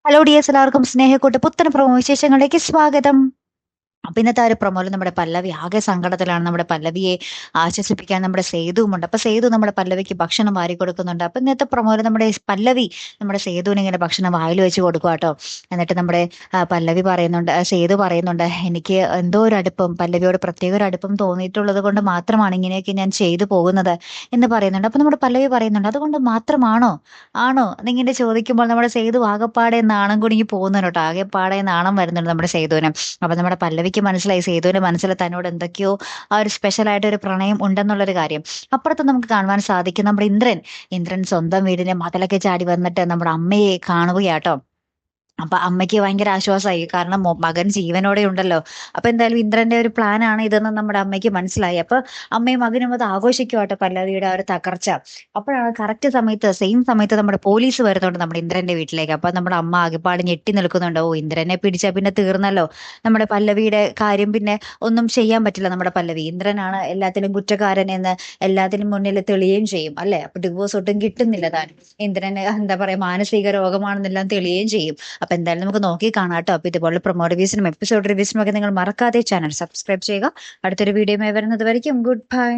Hello dears, എല്ലാവർക്കും സ്നേഹക്കൂട്ട് പുത്തൻ promo വിശേഷങ്ങളിലേക്ക് സ്വാഗതം. അപ്പൊ ഇന്നത്തെ ആ ഒരു പ്രൊമോയിൽ നമ്മുടെ പല്ലവി ആകെ സങ്കടത്തിലാണ്. നമ്മുടെ പല്ലവിയെ ആശ്വസിപ്പിക്കാൻ നമ്മുടെ സേതുവുമുണ്ട്. അപ്പൊ സേതു നമ്മുടെ പല്ലവിക്ക് ഭക്ഷണം വാരി കൊടുക്കുന്നുണ്ട്. അപ്പൊ ഇന്നത്തെ പ്രൊമോയിൽ നമ്മുടെ പല്ലവി നമ്മുടെ സേതുവിന് ഇങ്ങനെ ഭക്ഷണം വായിൽ വെച്ച് കൊടുക്കുക കേട്ടോ. എന്നിട്ട് നമ്മുടെ പല്ലവി പറയുന്നുണ്ട്, സേതു പറയുന്നുണ്ട്, എനിക്ക് എന്തോ ഒരു അടുപ്പം, പല്ലവിയോട് പ്രത്യേക ഒരു അടുപ്പം തോന്നിയിട്ടുള്ളത് കൊണ്ട് മാത്രമാണ് ഇങ്ങനെയൊക്കെ ഞാൻ ചെയ്തു പോകുന്നത് എന്ന് പറയുന്നുണ്ട്. അപ്പൊ നമ്മുടെ പല്ലവി പറയുന്നുണ്ട്, അതുകൊണ്ട് മാത്രമാണോ ആണോ എന്നിങ്ങനെ ചോദിക്കുമ്പോൾ നമ്മുടെ സേതു ആകെപ്പാടെ നാണം കുടുങ്ങി പോകുന്നുണ്ട് കേട്ടോ. ആകെപ്പാടെ നാണം വരുന്നുണ്ട് നമ്മുടെ സേതുവിന്. അപ്പൊ നമ്മുടെ പല്ലവിക്ക് മനസ്സിലായി സേതുവിന്റെ മനസ്സിൽ തന്നോട് എന്തൊക്കെയോ ആ ഒരു സ്പെഷ്യൽ ആയിട്ട് ഒരു പ്രണയം ഉണ്ടെന്നുള്ളൊരു കാര്യം. അപ്പുറത്ത് നമുക്ക് കാണുവാൻ സാധിക്കും നമ്മുടെ ഇന്ദ്രൻ സ്വന്തം വീടിന്റെ മതിലൊക്കെ ചാടി വന്നിട്ട് നമ്മുടെ അമ്മയെ കാണുകയാട്ടോ. അപ്പൊ അമ്മയ്ക്ക് ഭയങ്കര ആശ്വാസമായി, കാരണം മകൻ ജീവനോടെ ഉണ്ടല്ലോ. അപ്പൊ എന്തായാലും ഇന്ദ്രന്റെ ഒരു പ്ലാൻ ആണ് ഇതെന്ന് നമ്മുടെ അമ്മയ്ക്ക് മനസ്സിലായി. അപ്പൊ അമ്മയും മകനും അത് ആഘോഷിക്കുവാട്ടോ, പല്ലവിയുടെ ആ ഒരു തകർച്ച. അപ്പോഴാണ് കറക്റ്റ് സമയത്ത് സെയിം സമയത്ത് നമ്മുടെ പോലീസ് വരുന്നുണ്ട് നമ്മുടെ ഇന്ദ്രന്റെ വീട്ടിലേക്ക്. അപ്പൊ നമ്മുടെ അമ്മ ആകെപ്പാട് ഞെട്ടി നിൽക്കുന്നുണ്ട്. ഓ, ഇന്ദ്രനെ പിടിച്ചാൽ പിന്നെ തീർന്നല്ലോ, നമ്മുടെ പല്ലവിയുടെ കാര്യം പിന്നെ ഒന്നും ചെയ്യാൻ പറ്റില്ല. നമ്മുടെ പല്ലവി, ഇന്ദ്രനാണ് എല്ലാത്തിലും കുറ്റക്കാരൻ എന്ന് എല്ലാത്തിനും മുന്നിൽ തെളിയുകയും ചെയ്യും അല്ലെ. അപ്പൊ ഡിവോഴ്സ് ഒട്ടും കിട്ടുന്നില്ല താൻ. ഇന്ദ്രന് എന്താ പറയാ, മാനസിക രോഗമാണെന്നെല്ലാം തെളിയുകയും ചെയ്യും. അപ്പൊ എന്തായാലും നമുക്ക് നോക്കി കാണാം കേട്ടോ. അപ്പൊ ഇതുപോലെ പ്രൊമോ റിവ്യൂസിനും എപ്പിസോഡ് റിവ്യൂസിനും ഒക്കെ നിങ്ങൾ മറക്കാതെ ചാനൽ സബ്സ്ക്രൈബ് ചെയ്യുക. അടുത്തൊരു വീഡിയോയുമായി വരുന്നത് വരയ്ക്കും ഗുഡ് ബൈ.